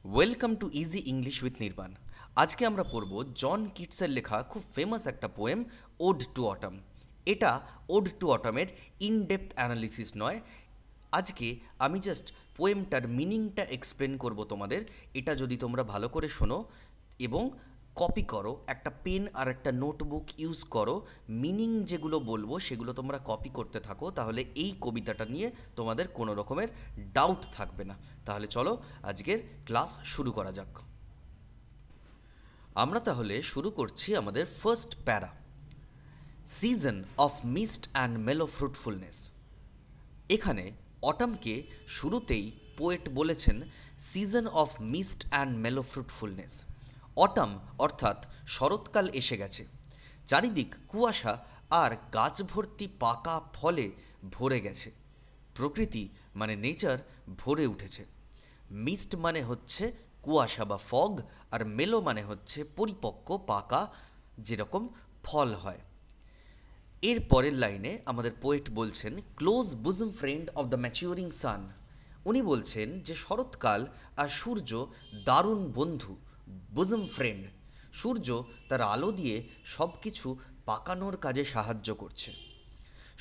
Welcome to easy English with Nirban. আজকে আমরা পড়ব জন কিটসের লেখা খুব ফেমাস একটা পোয়েম ওড টু অটাম। এটা ওড টু অটামের ইনডেপথ অ্যানালিসিস নয়। আজকে আমি জাস্ট পোয়েমটার মিনিংটা এক্সপ্লেন করব তোমাদের। এটা যদি তোমরা ভালো করে শোনো এবং কপি করো, একটা পেন আর একটা নোটবুক ইউজ করো, মিনিং যেগুলো বলবো সেগুলো তোমরা কপি করতে থাকো, তাহলে এই কবিতাটা নিয়ে তোমাদের কোনো রকমের ডাউট থাকবে না। তাহলে চলো আজকের ক্লাস শুরু করা যাক। আমরা তাহলে শুরু করছি আমাদের ফার্স্ট প্যারা, সিজন অফ মিস্ট অ্যান্ড মেলো ফ্রুটফুলনেস। এখানে অটামকে শুরুতেই পোয়েট বলেছেন সিজন অফ মিস্ট অ্যান্ড মেলো ফ্রুটফুলনেস। অটাম অর্থাৎ শরৎকাল এসে গেছে, চারিদিক কুয়াশা আর গাছ ভর্তি পাকা ফলে ভরে গেছে। প্রকৃতি মানে নেচার ভরে উঠেছে। মিস্ট মানে হচ্ছে কুয়াশা বা ফগ, আর মেলো মানে হচ্ছে পরিপক্ক পাকা যেরকম ফল হয়। এর পরের লাইনে আমাদের পোয়েট বলছেন ক্লোজ বুজম ফ্রেন্ড অফ দ্য ম্যাচিউরিং সান। উনি বলছেন যে শরৎকাল আর সূর্য দারুণ বন্ধু, বুজম ফ্রেন্ড। সূর্য তার আলো দিয়ে সব কিছু পাকানোর কাজে সাহায্য করছে।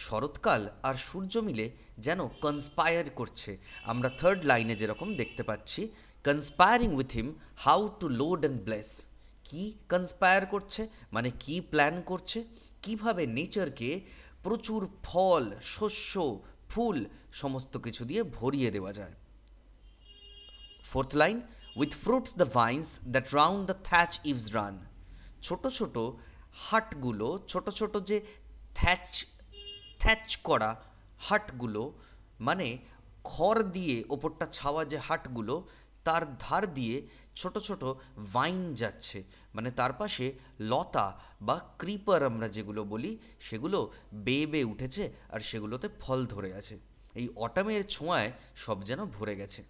শরৎকাল আর সূর্য মিলে যেন কনস্পায়ার করছে। আমরা থার্ড লাইনে যেরকম দেখতে পাচ্ছি, conspiring with him how to load and bless. কি কনস্পায়ার করছে মানে কি প্ল্যান করছে, কিভাবে নেচারকে প্রচুর ফল, শস্য, ফুল সমস্ত কিছু দিয়ে ভরিয়ে দেওয়া যায়। Fourth line, with fruits the vines that round the thatch eaves run. ছোট ছোট হাটগুলো, ছোট ছোট যে থ্যাচ করা হাটগুলো, মানে খড় দিয়ে ওপরটা ছাওয়া যে হাটগুলো, তার ধার দিয়ে ছোট ছোট ভাইন যাচ্ছে, মানে তার পাশে লতা বা ক্রিপার আমরা যেগুলো বলি সেগুলো বেয়ে বেয়ে উঠেছে আর সেগুলোতে ফল ধরে আছে। এই অটামের ছোঁয়ায় সব যেন ভরে গেছে।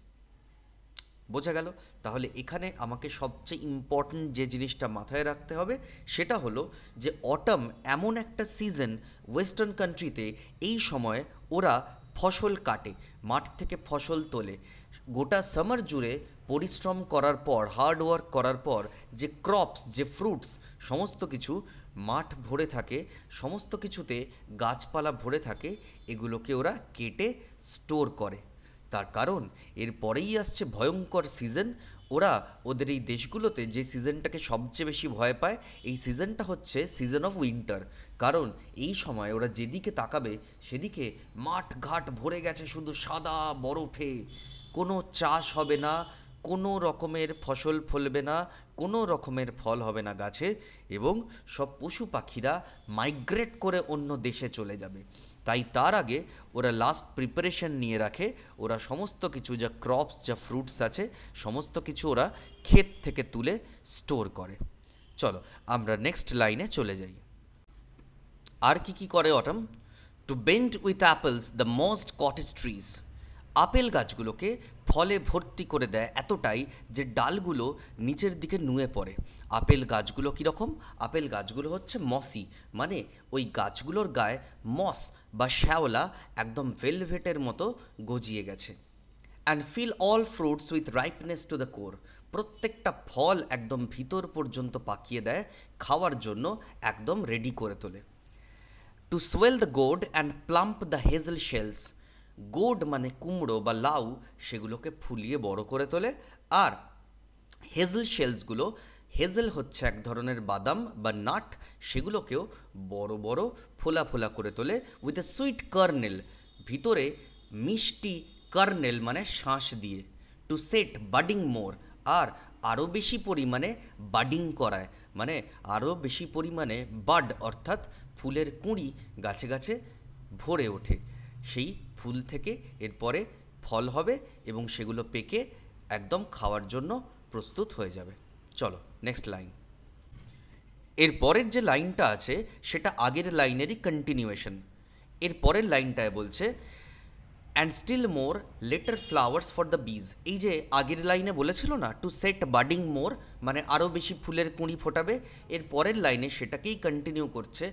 বোঝা গেল? তাহলে এখানে আমাকে সবচেয়ে ইম্পর্ট্যান্ট যে জিনিসটা মাথায় রাখতে হবে সেটা হলো যে অটাম এমন একটা সিজন ওয়েস্টার্ন কান্ট্রিতে, এই সময় ওরা ফসল কাটে, মাঠ থেকে ফসল তোলে। গোটা সামার জুড়ে পরিশ্রম করার পর, হার্ড ওয়ার্ক করার পর যে ক্রপস, যে ফ্রুটস, সমস্ত কিছু মাঠ ভরে থাকে, সমস্ত কিছুতে গাছপালা ভরে থাকে, এগুলোকে ওরা কেটে স্টোর করে। তার কারণ এর পরেই আসছে ভয়ঙ্কর সিজন। ওরা ওদের এই দেশগুলোতে যে সিজনটাকে সবচেয়ে বেশি ভয় পায়, এই সিজনটা হচ্ছে সিজন অফ উইন্টার। কারণ এই সময় ওরা যেদিকে তাকাবে সেদিকে মাঠ ঘাট ভরে গেছে শুধু সাদা বরফে। কোনো চাষ হবে না, কোনো রকমের ফসল ফলবে না, কোনো রকমের ফল হবে না গাছে, এবং সব পশু পাখিরা মাইগ্রেট করে অন্য দেশে চলে যাবে। তাই তার আগে ওরা লাস্ট প্রিপারেশন নিয়ে রাখে। ওরা সমস্ত কিছু, যা ক্রপস, যা ফ্রুটস আছে, সমস্ত কিছু ওরা ক্ষেত থেকে তুলে স্টোর করে। চলো আমরা নেক্সট লাইনে চলে যাই। আর কি কি করে autumn? To bend with apples the mossed cottage trees. আপেল গাছগুলোকে ফলে ভর্তি করে দেয় এতটাই যে ডালগুলো নিচের দিকে নুয়ে পড়ে। আপেল গাছগুলো কীরকম? আপেল গাছগুলো হচ্ছে মসি, মানে ওই গাছগুলোর গায়ে মস বা শ্যাওলা একদম ভেলভেটের মতো গজিয়ে গেছে। And fill all fruits with ripeness to the core. প্রত্যেকটা ফল একদম ভিতর পর্যন্ত পাকিয়ে দেয়, খাওয়ার জন্য একদম রেডি করে তোলে। To swell the gourd and plump the hazel shells. Gourd মানে কুমড়ো বা লাউ, সেগুলোকে ফুলিয়ে বড় করে তোলে। আর হেজেল শেলসগুলো, হেজেল হচ্ছে এক ধরনের বাদাম বা নাট, সেগুলোকেও বড় বড় ফোলা ফোলা করে তোলে। উইথ এ সুইট কার্নেল, ভিতরে মিষ্টি কার্নেল মানে শাঁস দিয়ে। টু সেট বাডিং মোর, আর আরও বেশি পরিমাণে বাডিং করায়, মানে আরও বেশি পরিমাণে বাড অর্থাৎ ফুলের কুঁড়ি গাছে গাছে ভরে ওঠে। সেই ফুল থেকে এরপরে ফল হবে এবং সেগুলো পেকে একদম খাওয়ার জন্য প্রস্তুত হয়ে যাবে। চলো নেক্সট লাইন। এর পরের যে লাইনটা আছে সেটা আগের লাইনেরই কন্টিনিউয়েশন। এর পরের লাইনটায় বলছে and still more later flowers for the bees. এই যে আগের লাইনে বলেছিল না টু সেট বাডিং মোর, মানে আরও বেশি ফুলের কুঁড়ি ফোটাবে, এর পরের লাইনে সেটাকেই কন্টিনিউ করছে,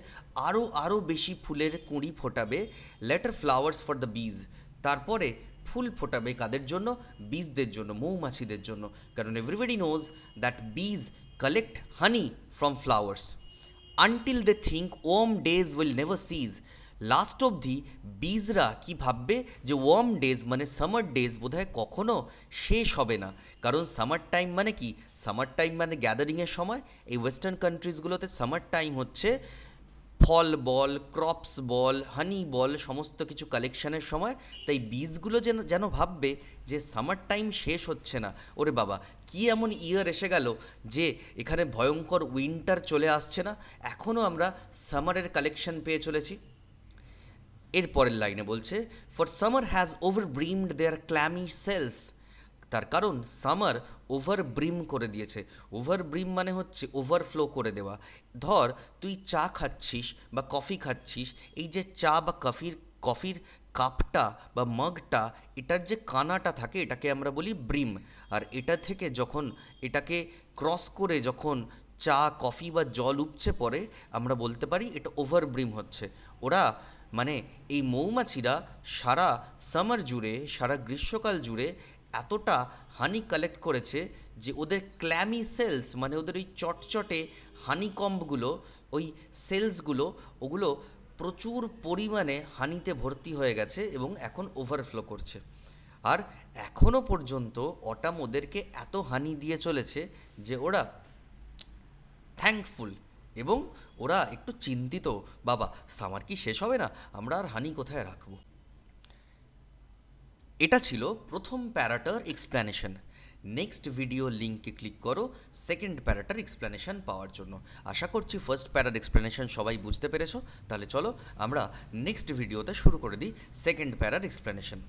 আরও বেশি ফুলের কুঁড়ি ফোটাবে, লেটার ফ্লাওয়ার্স ফর দ্য বিজ। তারপরে ফুল ফোটাবে কাদের জন্য? বীজদের জন্য, মৌমাছিদের জন্য। কারণ everybody knows that bees collect honey from flowers until they think warm days will never cease. Last অবধি বীজরা কি ভাববে যে ওয়ার্ম ডেজ মানে সামার ডেজ বোধহয় কখনো শেষ হবে না। কারণ সামার টাইম মানে কি? সামার টাইম মানে গ্যাদারিংয়ের সময়। এই ওয়েস্টার্ন কান্ট্রিজগুলোতে সামার টাইম হচ্ছে ফল বল, ক্রপস বল, হানি বল, সমস্ত কিছু কালেকশনের সময়। তাই বীজগুলো যেন ভাববে যে সামার টাইম শেষ হচ্ছে না। ওরে বাবা, কি এমন ইয়ার এসে গেল যে এখানে ভয়ঙ্কর উইন্টার চলে আসছে না, এখনও আমরা সামারের কালেকশন পেয়ে চলেছি। এর পরের লাইনে বলছে, for summer has over brimmed their clammy cells. তার কারণ সামার ওভার ব্রিম করে দিয়েছে। ওভার ব্রিম মানে হচ্ছে ওভারফ্লো করে দেওয়া। ধর তুই চা খাচ্ছিস বা কফি খাচ্ছিস, এই যে চা বা কফির কাপটা বা মগটা, এটার যে কানাটা থাকে এটাকে আমরা বলি ব্রিম। আর এটা থেকে যখন এটাকে ক্রস করে যখন চা, কফি বা জল উপচে পড়ে, আমরা বলতে পারি এটা ওভার ব্রিম হচ্ছে। ওরা মানে এই মৌমাছিরা সারা সামার জুড়ে, সারা গ্রীষ্মকাল জুড়ে এতটা হানি কালেক্ট করেছে যে ওদের ক্ল্যামি সেলস মানে ওদের ওই চটচটে হানিকম্বগুলো, ওই সেলসগুলো, ওগুলো প্রচুর পরিমাণে হানিতে ভর্তি হয়ে গেছে এবং এখন ওভারফ্লো করছে। আর এখনও পর্যন্ত অটাম ওদেরকে এত হানি দিয়ে চলেছে যে ওরা থ্যাঙ্কফুল এবং ওরা একটু চিন্তিত, বাবা সামার কি শেষ হবে না, আমরা আর হানি কোথায় রাখবো। এটা ছিল প্রথম প্যারাটার এক্সপ্ল্যানেশন। নেক্সট ভিডিও লিঙ্কে ক্লিক করো সেকেন্ড প্যারাটার এক্সপ্ল্যানেশন পাওয়ার জন্য। আশা করছি ফার্স্ট প্যারার এক্সপ্ল্যানেশন সবাই বুঝতে পেরেছো। তাহলে চলো আমরা নেক্সট ভিডিওতে শুরু করে দিই সেকেন্ড প্যারার এক্সপ্ল্যানেশন।